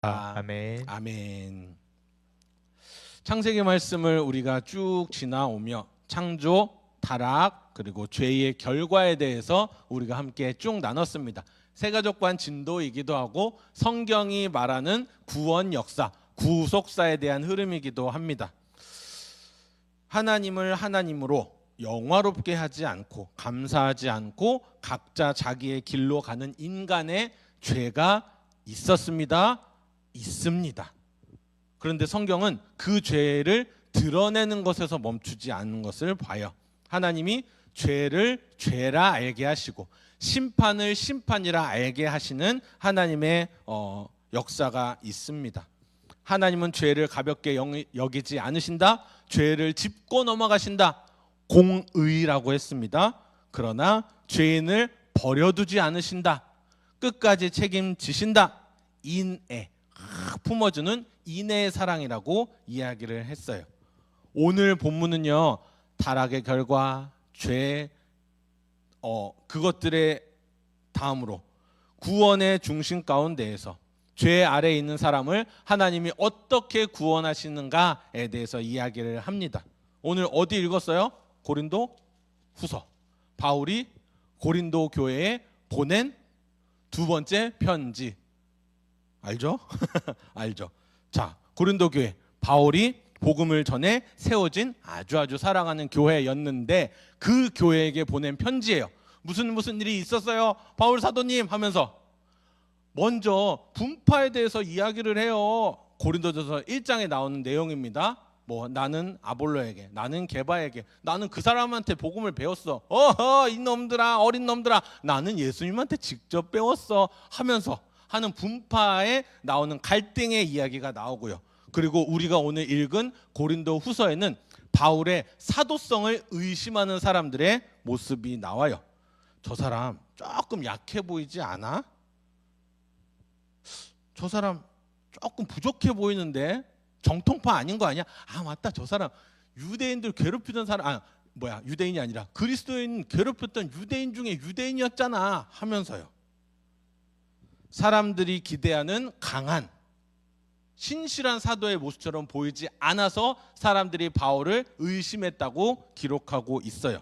아멘. 아멘. 창세기 말씀을 우리가 쭉 지나오며 창조, 타락, 그리고 죄의 결과에 대해서 우리가 함께 쭉 나눴습니다. 세가족관 진도이기도 하고 성경이 말하는 구원 역사, 구속사에 대한 흐름이기도 합니다. 하나님을 하나님으로 영화롭게 하지 않고 감사하지 않고 각자 자기의 길로 가는 인간의 죄가 있었습니다. 있습니다. 그런데 성경은 그 죄를 드러내는 것에서 멈추지 않는 것을 봐요. 하나님이 죄를 죄라 알게 하시고 심판을 심판이라 알게 하시는 하나님의 역사가 있습니다. 하나님은 죄를 가볍게 여기지 않으신다. 죄를 짚고 넘어가신다. 공의라고 했습니다. 그러나 죄인을 버려두지 않으신다. 끝까지 책임지신다. 인애, 품어주는 인애의 사랑이라고 이야기를 했어요. 오늘 본문은요, 타락의 결과, 죄, 그것들의 다음으로 구원의 중심 가운데에서 죄 아래에 있는 사람을 하나님이 어떻게 구원하시는가에 대해서 이야기를 합니다. 오늘 어디 읽었어요? 고린도 후서. 바울이 고린도 교회에 보낸 두 번째 편지. 알죠? 알죠. 자, 고린도 교회, 바울이 복음을 전해 세워진 아주 사랑하는 교회였는데 그 교회에게 보낸 편지예요. 무슨 일이 있었어요? 바울 사도님 하면서 먼저 분파에 대해서 이야기를 해요. 고린도전서 1장에 나오는 내용입니다. 나는 아볼로에게, 나는 게바에게, 나는 그 사람한테 복음을 배웠어. 이놈들아, 어린 놈들아, 나는 예수님한테 직접 배웠어 하면서 하는 분파에 나오는 갈등의 이야기가 나오고요. 그리고 우리가 오늘 읽은 고린도 후서에는 바울의 사도성을 의심하는 사람들의 모습이 나와요. 저 사람 조금 약해 보이지 않아? 저 사람 조금 부족해 보이는데 정통파 아닌 거 아니야? 아, 맞다. 저 사람 유대인들 괴롭히던 사람, 유대인이 아니라 그리스도인 괴롭혔던 유대인 중에 유대인이었잖아 하면서요. 사람들이 기대하는 강한 신실한 사도의 모습처럼 보이지 않아서 사람들이 바울을 의심했다고 기록하고 있어요.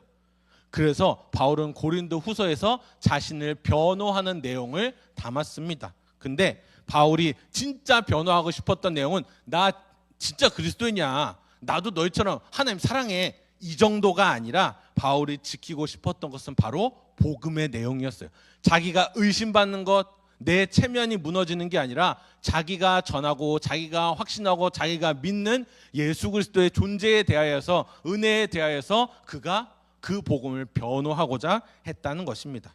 그래서 바울은 고린도 후서에서 자신을 변호하는 내용을 담았습니다. 근데 바울이 진짜 변호하고 싶었던 내용은 나 진짜 그리스도인이야, 나도 너희처럼 하나님 사랑해, 이 정도가 아니라 바울이 지키고 싶었던 것은 바로 복음의 내용이었어요. 자기가 의심받는 것, 내 체면이 무너지는 게 아니라 자기가 전하고 자기가 확신하고 자기가 믿는 예수 그리스도의 존재에 대하여서, 은혜에 대하여서 그가 그 복음을 변호하고자 했다는 것입니다.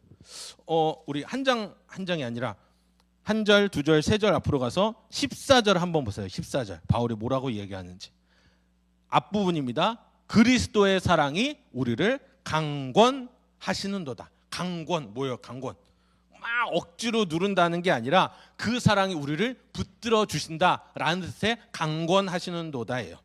우리 한 장이 아니라 한 절, 두 절, 세 절 앞으로 가서 14절 한번 보세요. 14절 바울이 뭐라고 얘기하는지. 앞부분입니다. 그리스도의 사랑이 우리를 강권하시는도다. 강권, 뭐예요? 강권. 막 억지로 누른다는 게 아니라 그 사랑이 우리를 붙들어 주신다라는 뜻의 강권하시는도다예요.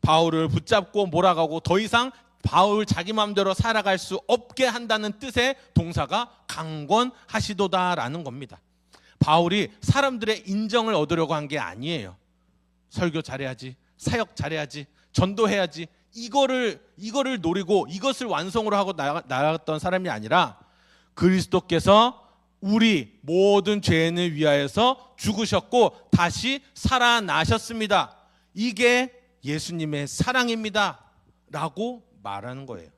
바울을 붙잡고 몰아가고 더 이상 바울 자기 마음대로 살아갈 수 없게 한다는 뜻의 동사가 강권하시도다라는 겁니다. 바울이 사람들의 인정을 얻으려고 한 게 아니에요. 설교 잘해야지, 사역 잘해야지, 전도해야지, 이거를 노리고 이것을 완성으로 하고 나아갔던 사람이 아니라 그리스도께서 우리 모든 죄인을 위하여서 죽으셨고 다시 살아나셨습니다. 이게 예수님의 사랑입니다 라고 말하는 거예요.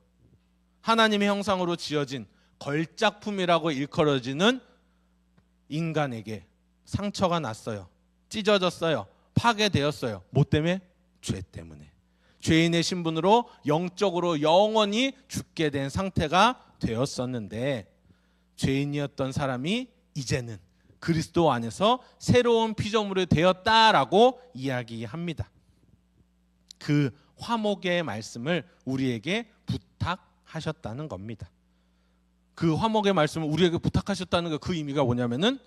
하나님의 형상으로 지어진 걸작품이라고 일컬어지는 인간에게 상처가 났어요. 찢어졌어요. 파괴되었어요. 뭐 때문에? 죄 때문에. 죄인의 신분으로 영적으로 영원히 죽게 된 상태가 되었었는데 죄인이었던 사람이 이제는 그리스도 안에서 새로운 피조물이 되었다라고 이야기합니다. 그 화목의 말씀을 우리에게 부탁하셨다는 겁니다. 그 화목의 말씀을 우리에게 부탁하셨다는 그 의미가 뭐냐면은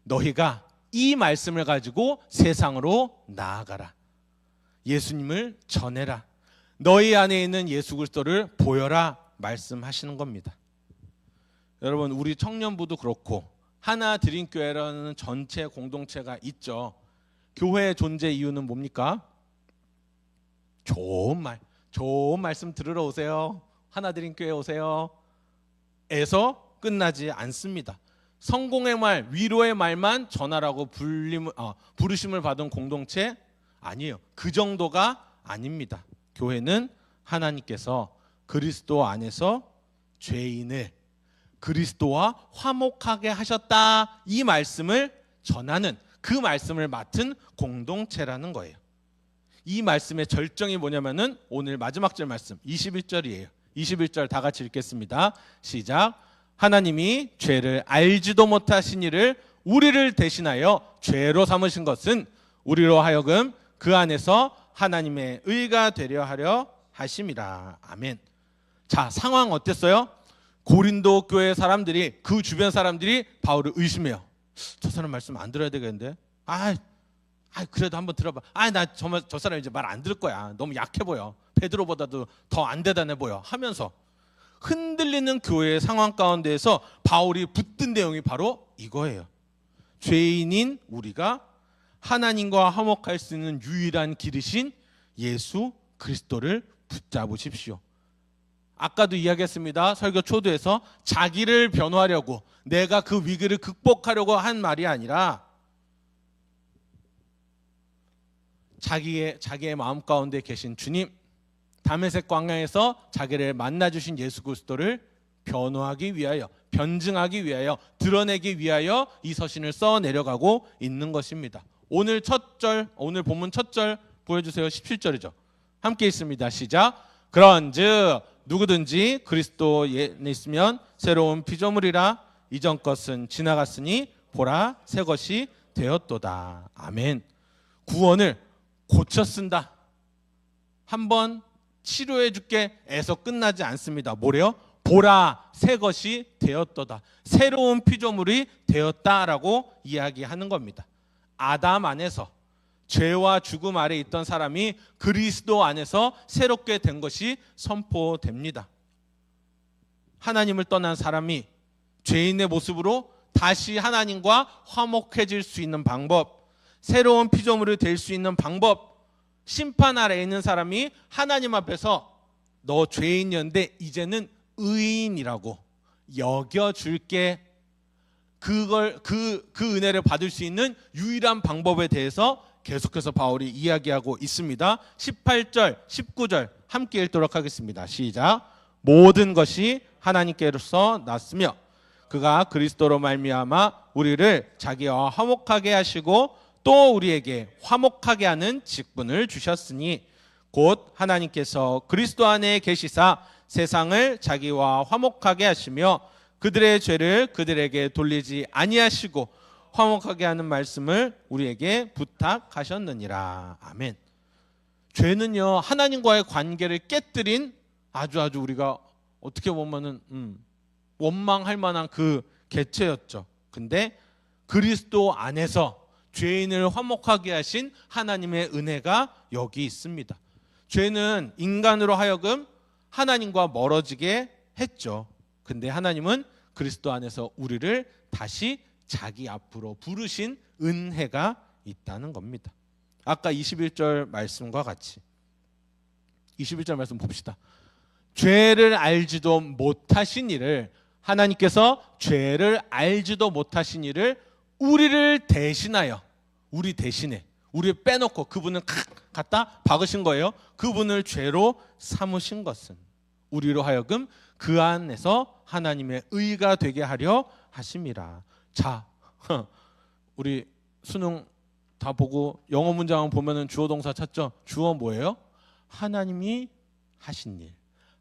너희가 이 말씀을 가지고 세상으로 나아가라. 예수님을 전해라. 너희 안에 있는 예수 그리스도를 보여라 말씀하시는 겁니다. 여러분, 우리 청년부도 그렇고 하나 드림교회라는 전체 공동체가 있죠. 교회의 존재 이유는 뭡니까? 좋은 말씀 들으러 오세요. 하나드림 교회 오세요. 에서 끝나지 않습니다. 성공의 말, 위로의 말만 전하라고 부르심을 받은 공동체 아니에요. 그 정도가 아닙니다. 교회는 하나님께서 그리스도 안에서 죄인을 그리스도와 화목하게 하셨다, 이 말씀을 전하는, 그 말씀을 맡은 공동체라는 거예요. 이 말씀의 절정이 뭐냐면은 오늘 마지막 절 말씀 21절이에요. 21절 다 같이 읽겠습니다. 시작. 하나님이 죄를 알지도 못하신 이를 우리를 대신하여 죄로 삼으신 것은 우리로 하여금 그 안에서 하나님의 의가 되려 하려 하심이라. 아멘. 자, 상황 어땠어요? 고린도 교회 사람들이, 그 주변 사람들이 바울을 의심해요. 저 사람 말씀 안 들어야 되겠는데? 그래도 한번 들어봐. 나 저 사람 이제 말 안 들을 거야. 너무 약해 보여. 베드로보다도 더 안 대단해 보여. 하면서 흔들리는 교회의 상황 가운데에서 바울이 붙든 내용이 바로 이거예요. 죄인인 우리가 하나님과 화목할 수 있는 유일한 길이신 예수 그리스도를 붙잡으십시오. 아까도 이야기했습니다. 설교 초두에서 자기를 변호하려고, 내가 그 위기를 극복하려고 한 말이 아니라 자기의 마음 가운데 계신 주님, 다메섹 광야에서 자기를 만나주신 예수 그리스도를 변호하기 위하여, 변증하기 위하여, 드러내기 위하여 이 서신을 써 내려가고 있는 것입니다. 오늘 본문 첫 절 보여주세요. 17절이죠. 함께 있습니다. 시작. 그런즉 누구든지 그리스도에 있으면 새로운 피조물이라, 이전 것은 지나갔으니 보라 새 것이 되었도다. 아멘. 구원을 고쳐 쓴다, 한번 치료해 줄게 에서 끝나지 않습니다. 뭐래요? 보라 새 것이 되었도다, 새로운 피조물이 되었다라고 이야기하는 겁니다. 아담 안에서, 죄와 죽음 아래 있던 사람이 그리스도 안에서 새롭게 된 것이 선포됩니다. 하나님을 떠난 사람이 죄인의 모습으로 다시 하나님과 화목해질 수 있는 방법, 새로운 피조물이 될 수 있는 방법, 심판 아래에 있는 사람이 하나님 앞에서 너 죄인이었는데 이제는 의인이라고 여겨줄게, 그 은혜를 받을 수 있는 유일한 방법에 대해서 계속해서 바울이 이야기하고 있습니다. 18절, 19절 함께 읽도록 하겠습니다. 시작. 모든 것이 하나님께로서 났으며 그가 그리스도로 말미암아 우리를 자기와 화목하게 하시고 또 우리에게 화목하게 하는 직분을 주셨으니 곧 하나님께서 그리스도 안에 계시사 세상을 자기와 화목하게 하시며 그들의 죄를 그들에게 돌리지 아니하시고 화목하게 하는 말씀을 우리에게 부탁하셨느니라. 아멘. 죄는요, 하나님과의 관계를 깨뜨린 아주 우리가 어떻게 보면은 원망할 만한 그 개체였죠. 근데 그리스도 안에서 죄인을 화목하게 하신 하나님의 은혜가 여기 있습니다. 죄는 인간으로 하여금 하나님과 멀어지게 했죠. 근데 하나님은 그리스도 안에서 우리를 다시 자기 앞으로 부르신 은혜가 있다는 겁니다. 아까 21절 말씀과 같이 21절 말씀 봅시다. 죄를 알지도 못하신 이를, 하나님께서 죄를 알지도 못하신 이를 우리를 대신하여, 우리 대신에, 우리 빼놓고 그분을 갖다 박으신 거예요. 그분을 죄로 삼으신 것은 우리로 하여금 그 안에서 하나님의 의가 되게 하려 하심이라. 자, 우리 수능 다 보고 영어 문장 보면은 주어 동사 찾죠? 주어 뭐예요? 하나님이 하신 일.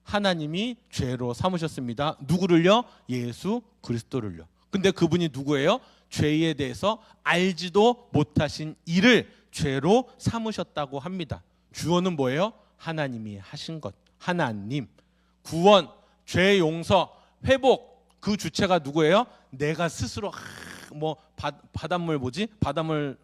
하나님이 죄로 삼으셨습니다. 누구를요? 예수 그리스도를요. 근데 그분이 누구예요? 죄에 대해서 알지도 못하신 이를 죄로 삼으셨다고 합니다. 주어는 뭐예요? 하나님이 하신 것. 하나님. 구원, 죄 용서, 회복, 그 주체가 누구예요? 내가 스스로 바닷물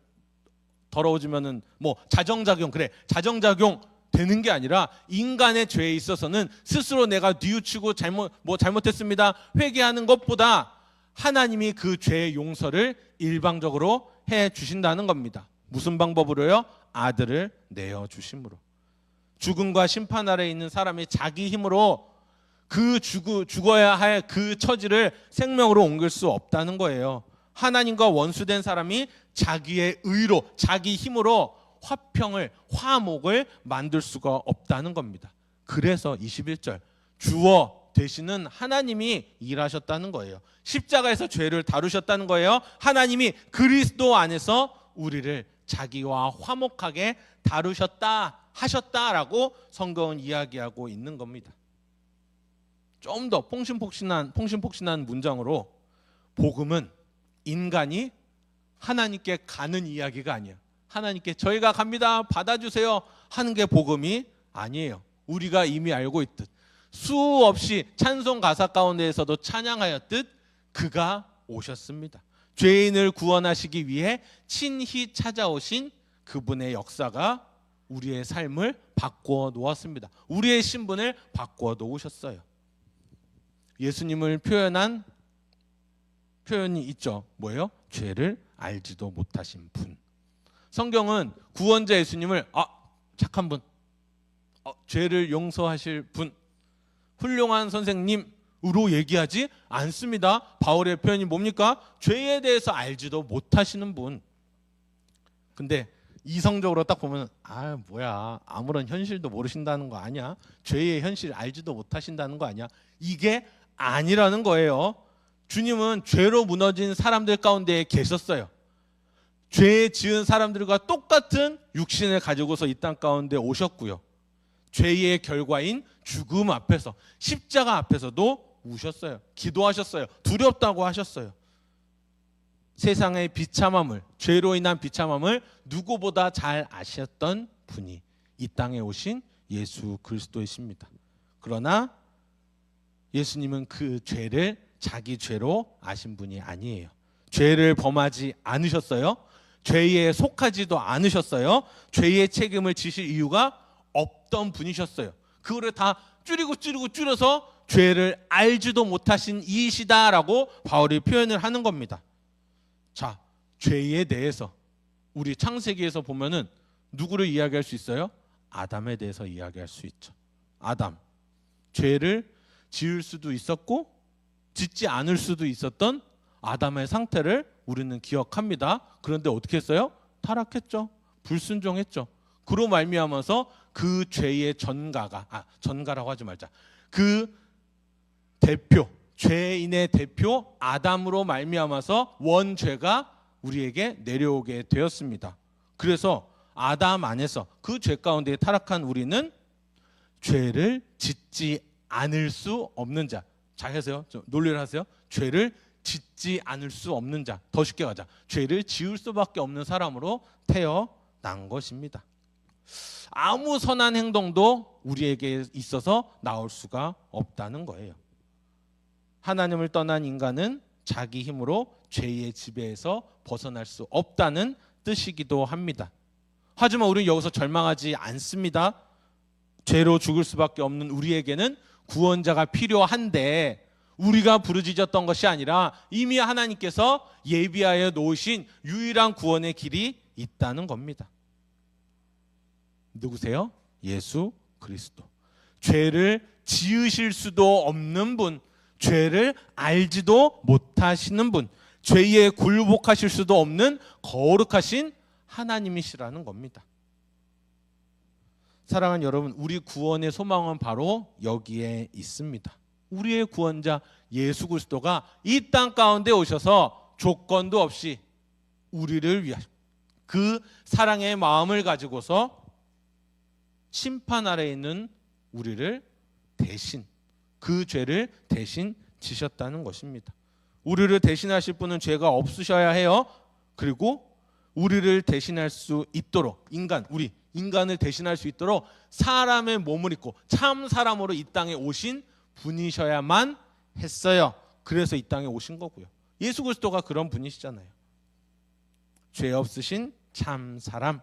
더러워지면은 자정작용, 그래, 자정작용 되는 게 아니라 인간의 죄에 있어서는 스스로 내가 뉘우치고 잘못했습니다 회개하는 것보다 하나님이 그 죄의 용서를 일방적으로 해 주신다는 겁니다. 무슨 방법으로요? 아들을 내어주심으로. 죽음과 심판 아래에 있는 사람이 자기 힘으로 그 죽어야 할 그 처지를 생명으로 옮길 수 없다는 거예요. 하나님과 원수된 사람이 자기의 의로, 자기 힘으로 화목을 만들 수가 없다는 겁니다. 그래서 21절, 주어 되시는 하나님이 일하셨다는 거예요. 십자가에서 죄를 다루셨다는 거예요. 하나님이 그리스도 안에서 우리를 자기와 화목하게 하셨다라고 성경은 이야기하고 있는 겁니다. 좀 더 폭신폭신한 문장으로, 복음은 인간이 하나님께 가는 이야기가 아니에요. 하나님께 저희가 갑니다, 받아주세요 하는 게 복음이 아니에요. 우리가 이미 알고 있듯 수없이 찬송 가사 가운데에서도 찬양하였듯 그가 오셨습니다. 죄인을 구원하시기 위해 친히 찾아오신 그분의 역사가 우리의 삶을 바꾸어 놓았습니다. 우리의 신분을 바꾸어 놓으셨어요. 예수님을 표현한 표현이 있죠. 뭐예요? 죄를 알지도 못하신 분. 성경은 구원자 예수님을 착한 분, 죄를 용서하실 분, 훌륭한 선생님으로 얘기하지 않습니다. 바울의 표현이 뭡니까? 죄에 대해서 알지도 못하시는 분. 근데 이성적으로 딱 보면 뭐야, 아무런 현실도 모르신다는 거 아니야? 죄의 현실 알지도 못하신다는 거 아니야? 이게 아니라는 거예요. 주님은 죄로 무너진 사람들 가운데 계셨어요. 죄 지은 사람들과 똑같은 육신을 가지고서 이 땅 가운데 오셨고요. 죄의 결과인 죽음 앞에서, 십자가 앞에서도 우셨어요. 기도하셨어요. 두렵다고 하셨어요. 세상의 비참함을, 죄로 인한 비참함을 누구보다 잘 아셨던 분이 이 땅에 오신 예수 그리스도이십니다. 그러나 예수님은 그 죄를 자기 죄로 아신 분이 아니에요. 죄를 범하지 않으셨어요. 죄에 속하지도 않으셨어요. 죄의 책임을 지실 이유가 없던 분이셨어요. 그거를 다 줄여서 죄를 알지도 못하신 이시다라고 바울이 표현을 하는 겁니다. 자, 죄에 대해서 우리 창세기에서 보면은 누구를 이야기할 수 있어요? 아담에 대해서 이야기할 수 있죠. 아담, 죄를 지을 수도 있었고 짓지 않을 수도 있었던 아담의 상태를 우리는 기억합니다. 그런데 어떻게 했어요? 타락했죠. 불순종했죠. 그로 말미암아서 그 죄의 전가라고 하지 말자. 그 대표, 죄인의 대표 아담으로 말미암아서 원죄가 우리에게 내려오게 되었습니다. 그래서 아담 안에서 그 죄 가운데 타락한 우리는 죄를 짓지 않을 수 없는 자. 잘 하세요. 좀 논리를 하세요. 죄를 짓지 않을 수 없는 자. 더 쉽게 가자. 죄를 지을 수밖에 없는 사람으로 태어난 것입니다. 아무 선한 행동도 우리에게 있어서 나올 수가 없다는 거예요. 하나님을 떠난 인간은 자기 힘으로 죄의 지배에서 벗어날 수 없다는 뜻이기도 합니다. 하지만 우리는 여기서 절망하지 않습니다. 죄로 죽을 수밖에 없는 우리에게는 구원자가 필요한데, 우리가 부르짖었던 것이 아니라 이미 하나님께서 예비하여 놓으신 유일한 구원의 길이 있다는 겁니다. 누구세요? 예수 그리스도. 죄를 지으실 수도 없는 분, 죄를 알지도 못하시는 분, 죄에 굴복하실 수도 없는 거룩하신 하나님이시라는 겁니다. 사랑하는 여러분, 우리 구원의 소망은 바로 여기에 있습니다. 우리의 구원자 예수 그리스도가 이 땅 가운데 오셔서 조건도 없이 우리를 위하여 그 사랑의 마음을 가지고서 심판 아래에 있는 우리를 대신, 그 죄를 대신 지셨다는 것입니다. 우리를 대신하실 분은 죄가 없으셔야 해요. 그리고 우리를 대신할 수 있도록 인간을 대신할 수 있도록 사람의 몸을 입고 참 사람으로 이 땅에 오신 분이셔야만 했어요. 그래서 이 땅에 오신 거고요. 예수 그리스도가 그런 분이시잖아요. 죄 없으신 참 사람,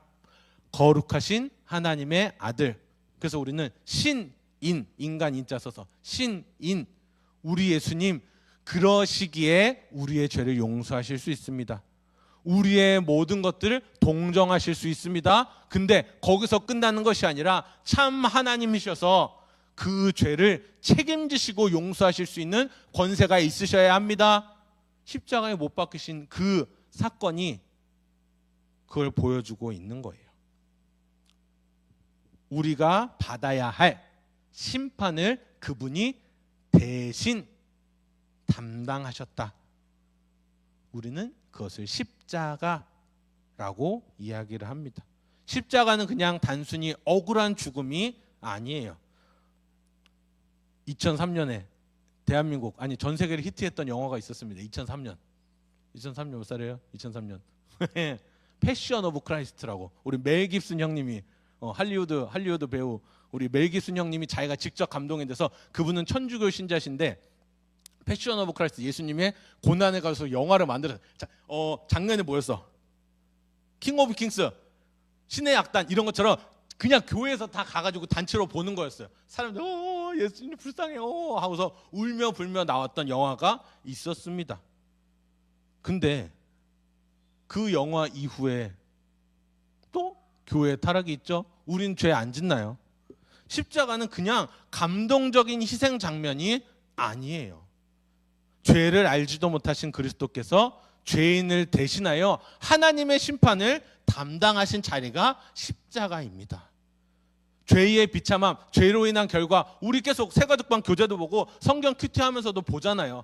거룩하신 하나님의 아들. 그래서 우리는 신인, 인간 인자 써서 신인, 우리 예수님 그러시기에 우리의 죄를 용서하실 수 있습니다. 우리의 모든 것들을 동정하실 수 있습니다. 근데 거기서 끝나는 것이 아니라 참 하나님이셔서 그 죄를 책임지시고 용서하실 수 있는 권세가 있으셔야 합니다. 십자가에 못 박히신 그 사건이 그걸 보여주고 있는 거예요. 우리가 받아야 할 심판을 그분이 대신 담당하셨다. 우리는 그것을 십자가라고 이야기를 합니다. 십자가는 그냥 단순히 억울한 죽음이 아니에요. 2003년에 대한민국 아니 전 세계를 히트했던 영화가 있었습니다. 2003년 몇 살이에요? 2003년 패션 오브 크라이스트라고 우리 멜 깁슨 형님이 할리우드 배우 우리 멜 깁슨 형님이 자기가 직접 감동이 돼서 그분은 천주교 신자신데 패션 오브 크라이스트 예수님의 고난에 가서 영화를 만들어서 작년에 뭐였어? 킹 오브 킹스 신의 악단 이런 것처럼 그냥 교회에서 다 가가지고 단체로 보는 거였어요. 사람들 예수님 불쌍해요 하고서 울며 불며 나왔던 영화가 있었습니다. 근데 그 영화 이후에 또 교회 타락이 있죠. 우린 죄 안 짓나요? 십자가는 그냥 감동적인 희생 장면이 아니에요. 죄를 알지도 못하신 그리스도께서 죄인을 대신하여 하나님의 심판을 담당하신 자리가 십자가입니다. 죄의 비참함, 죄로 인한 결과 우리 계속 새가족방 교재도 보고 성경 큐티하면서도 보잖아요.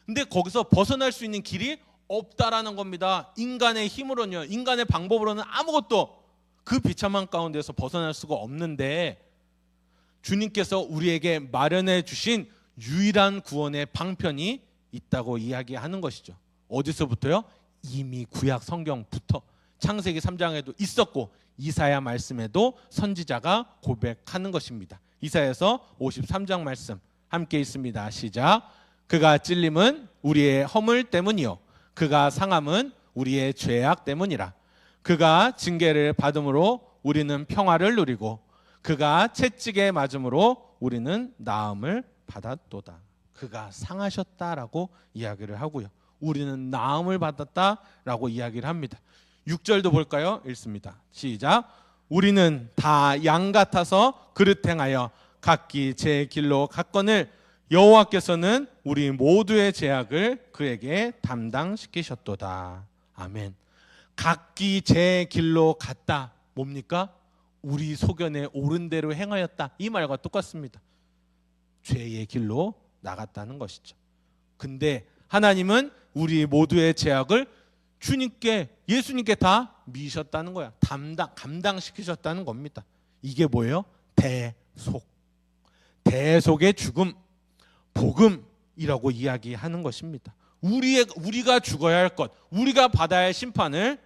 근데 거기서 벗어날 수 있는 길이 없다라는 겁니다. 인간의 힘으로는요, 인간의 방법으로는 아무것도 그 비참함 가운데서 벗어날 수가 없는데 주님께서 우리에게 마련해 주신 유일한 구원의 방편이 있다고 이야기하는 것이죠. 어디서부터요? 이미 구약 성경부터 창세기 3장에도 있었고 이사야 말씀에도 선지자가 고백하는 것입니다. 이사야서 53장 말씀 함께 있습니다. 시작. 그가 찔림은 우리의 허물 때문이요 그가 상함은 우리의 죄악 때문이라. 그가 징계를 받음으로 우리는 평화를 누리고 그가 채찍에 맞음으로 우리는 나음을 받았도다. 그가 상하셨다라고 이야기를 하고요. 우리는 나음을 받았다라고 이야기를 합니다. 6절도 볼까요? 읽습니다. 시작. 우리는 다 양 같아서 그릇 행하여 각기 제 길로 갔거늘 여호와께서는 우리 모두의 죄악을 그에게 담당시키셨도다. 아멘. 각기 제 길로 갔다. 뭡니까? 우리 소견에 옳은 대로 행하였다. 이 말과 똑같습니다. 죄의 길로 나갔다는 것이죠. 근데 하나님은 우리 모두의 죄악을 주님께 예수님께 다 미셨다는 거야. 감당시키셨다는 겁니다. 이게 뭐예요? 대속의 죽음, 복음이라고 이야기하는 것입니다. 우리가 죽어야 할 것, 우리가 받아야 할 심판을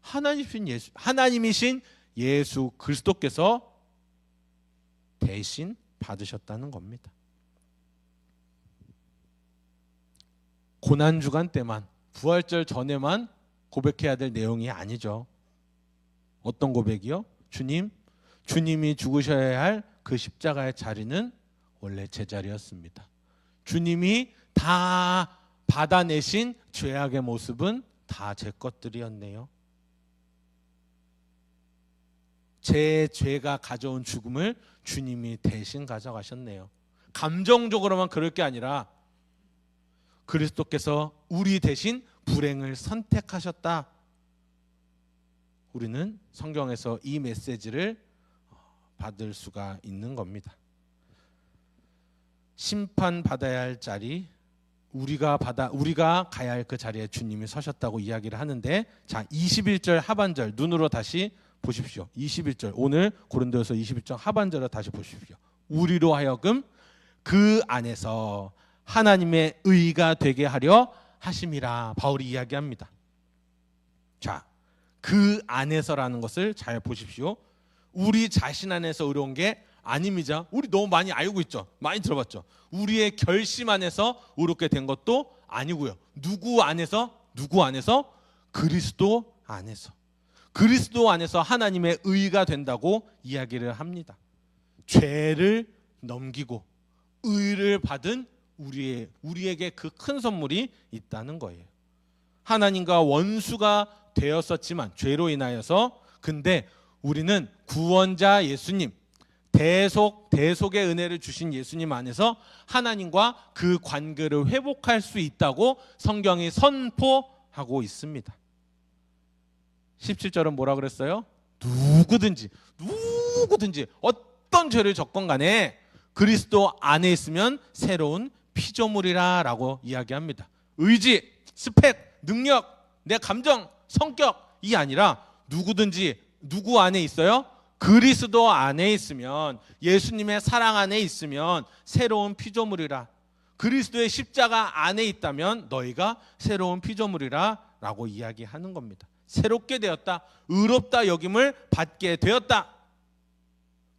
하나님이신 예수 그리스도께서 대신 받으셨다는 겁니다. 고난주간 때만 부활절 전에만 고백해야 될 내용이 아니죠. 어떤 고백이요? 주님이 죽으셔야 할 그 십자가의 자리는 원래 제 자리였습니다. 주님이 다 받아내신 죄악의 모습은 다 제 것들이었네요. 제 죄가 가져온 죽음을 주님이 대신 가져가셨네요. 감정적으로만 그럴 게 아니라 그리스도께서 우리 대신 불행을 선택하셨다. 우리는 성경에서 이 메시지를 받을 수가 있는 겁니다. 심판받아야 할 자리, 우리가 가야 할 그 자리에 주님이 서셨다고 이야기를 하는데, 자 21절 하반절 눈으로 다시 보십시오. 21절 오늘 고린도서 21장 하반절을 다시 보십시오. 우리로 하여금 그 안에서 하나님의 의가 되게 하려 하심이라 바울이 이야기합니다. 자, 그 안에서라는 것을 잘 보십시오. 우리 자신 안에서 의로운 게 아닙니다. 우리 너무 많이 알고 있죠. 많이 들어봤죠. 우리의 결심 안에서 의롭게 된 것도 아니고요. 누구 안에서? 그리스도 안에서. 그리스도 안에서 하나님의 의가 된다고 이야기를 합니다. 죄를 넘기고 의를 받은 우리에게 그 큰 선물이 있다는 거예요. 하나님과 원수가 되었었지만 죄로 인하여서, 근데 우리는 구원자 예수님, 대속의 은혜를 주신 예수님 안에서 하나님과 그 관계를 회복할 수 있다고 성경이 선포하고 있습니다. 17절은 뭐라 그랬어요? 누구든지 어떤 죄를 졌건 간에 그리스도 안에 있으면 새로운 피조물이라 라고 이야기합니다. 의지, 스펙, 능력, 내 감정, 성격이 아니라 누구든지 누구 안에 있어요? 그리스도 안에 있으면, 예수님의 사랑 안에 있으면 새로운 피조물이라. 그리스도의 십자가 안에 있다면 너희가 새로운 피조물이라 라고 이야기하는 겁니다. 새롭게 되었다, 의롭다 여김을 받게 되었다.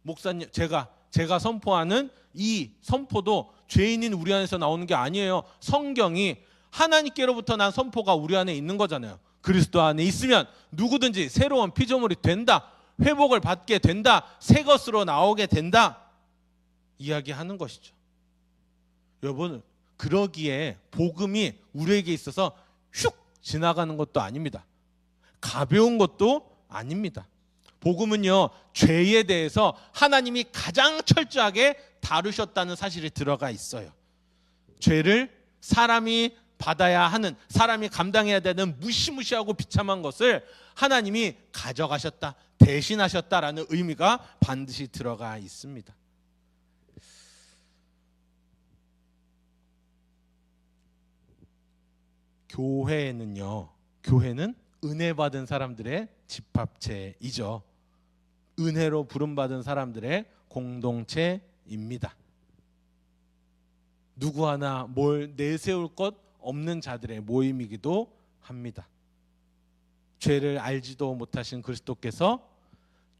목사님, 제가 선포하는 이 선포도 죄인인 우리 안에서 나오는 게 아니에요. 성경이 하나님께로부터 난 선포가 우리 안에 있는 거잖아요. 그리스도 안에 있으면 누구든지 새로운 피조물이 된다, 회복을 받게 된다, 새 것으로 나오게 된다 이야기하는 것이죠. 여러분, 그러기에 복음이 우리에게 있어서 슉 지나가는 것도 아닙니다. 가벼운 것도 아닙니다. 복음은요, 죄에 대해서 하나님이 가장 철저하게 다루셨다는 사실이 들어가 있어요. 죄를 사람이 받아야 하는, 사람이 감당해야 되는 무시무시하고 비참한 것을 하나님이 가져가셨다, 대신하셨다라는 의미가 반드시 들어가 있습니다. 교회는 은혜 받은 사람들의 집합체이죠. 은혜로 부름받은 사람들의 공동체입니다. 누구 하나 뭘 내세울 것 없는 자들의 모임이기도 합니다. 죄를 알지도 못하신 그리스도께서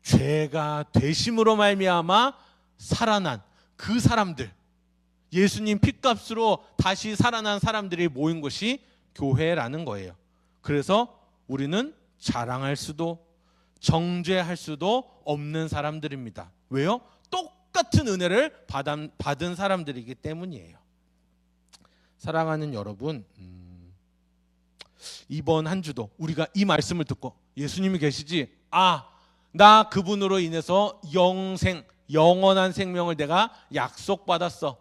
죄가 되심으로 말미암아 살아난 그 사람들, 예수님 핏값으로 다시 살아난 사람들이 모인 것이 교회라는 거예요. 그래서 우리는 자랑할 수도 정죄할 수도 없는 사람들입니다. 왜요? 똑같은 은혜를 받은 사람들이기 때문이에요. 사랑하는 여러분, 이번 한 주도 우리가 이 말씀을 듣고 예수님이 계시지, 나 그분으로 인해서 영원한 생명을 내가 약속받았어,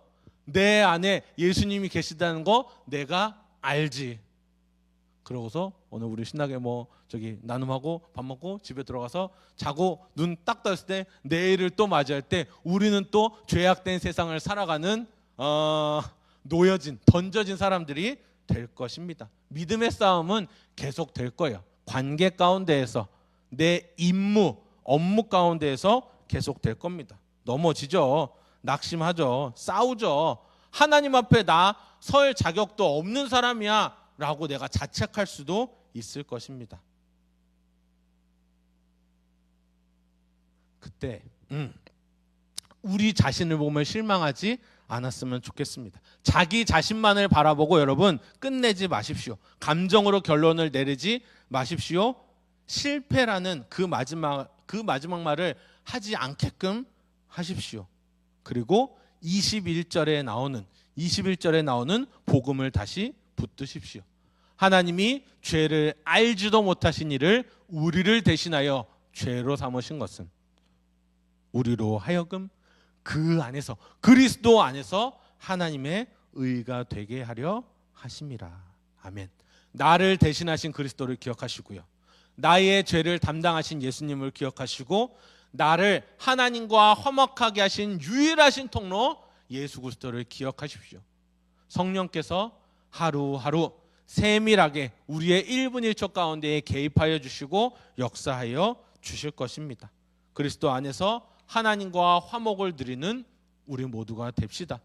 내 안에 예수님이 계시다는 거 내가 알지. 그러고서 오늘 우리 신나게 나눔하고 밥 먹고 집에 들어가서 자고 눈 딱 떴을 때 내일을 또 맞이할 때 우리는 또 죄악된 세상을 살아가는 던져진 사람들이 될 것입니다. 믿음의 싸움은 계속 될 거예요. 관계 가운데에서, 내 업무 가운데에서 계속 될 겁니다. 넘어지죠, 낙심하죠, 싸우죠. 하나님 앞에 나 설 자격도 없는 사람이야 라고 내가 자책할 수도 있을 것입니다. 그때 우리 자신을 보면 실망하지 않았으면 좋겠습니다. 자기 자신만을 바라보고 여러분 끝내지 마십시오. 감정으로 결론을 내리지 마십시오. 실패라는 그 마지막 말을 하지 않게끔 하십시오. 그리고 21절에 나오는 복음을 다시 붙드십시오. 하나님이 죄를 알지도 못하신 이를 우리를 대신하여 죄로 삼으신 것은 우리로 하여금 그 안에서, 그리스도 안에서 하나님의 의가 되게 하려 하심이라. 아멘. 나를 대신하신 그리스도를 기억하시고요, 나의 죄를 담당하신 예수님을 기억하시고, 나를 하나님과 화목하게 하신 유일하신 통로 예수 그리스도를 기억하십시오. 성령께서 하루하루 세밀하게 우리의 1분 1초 가운데에 개입하여 주시고 역사하여 주실 것입니다. 그리스도 안에서 하나님과 화목을 누리는 우리 모두가 됩시다.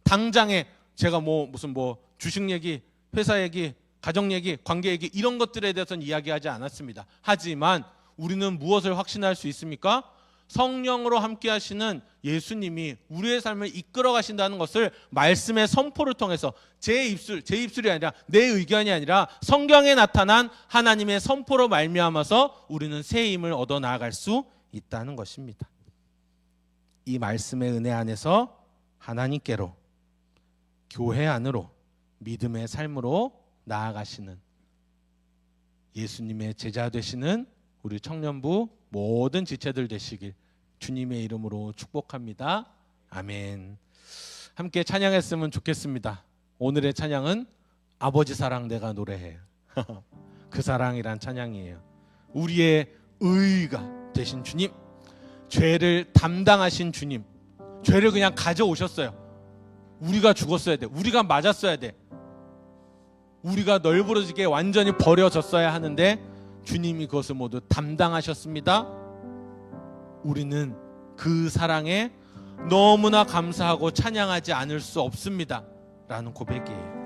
당장에 제가 무슨 주식 얘기, 회사 얘기, 가정 얘기, 관계 얘기 이런 것들에 대해서는 이야기하지 않았습니다. 하지만 우리는 무엇을 확신할 수 있습니까? 성령으로 함께 하시는 예수님이 우리의 삶을 이끌어 가신다는 것을 말씀의 선포를 통해서 제 입술이 아니라 내 의견이 아니라 성경에 나타난 하나님의 선포로 말미암아서 우리는 새 힘을 얻어 나아갈 수 있다는 것입니다. 이 말씀의 은혜 안에서 하나님께로, 교회 안으로 믿음의 삶으로 나아가시는 예수님의 제자 되시는 우리 청년부 모든 지체들 되시길 주님의 이름으로 축복합니다. 아멘. 함께 찬양했으면 좋겠습니다. 오늘의 찬양은 아버지 사랑 내가 노래해. 그 사랑이란 찬양이에요. 우리의 의가 되신 주님, 죄를 담당하신 주님, 죄를 그냥 가져오셨어요. 우리가 죽었어야 돼. 우리가 맞았어야 돼. 우리가 널브러지게 완전히 버려졌어야 하는데 주님이 그것을 모두 담당하셨습니다. 우리는 그 사랑에 너무나 감사하고 찬양하지 않을 수 없습니다 라는 고백이에요.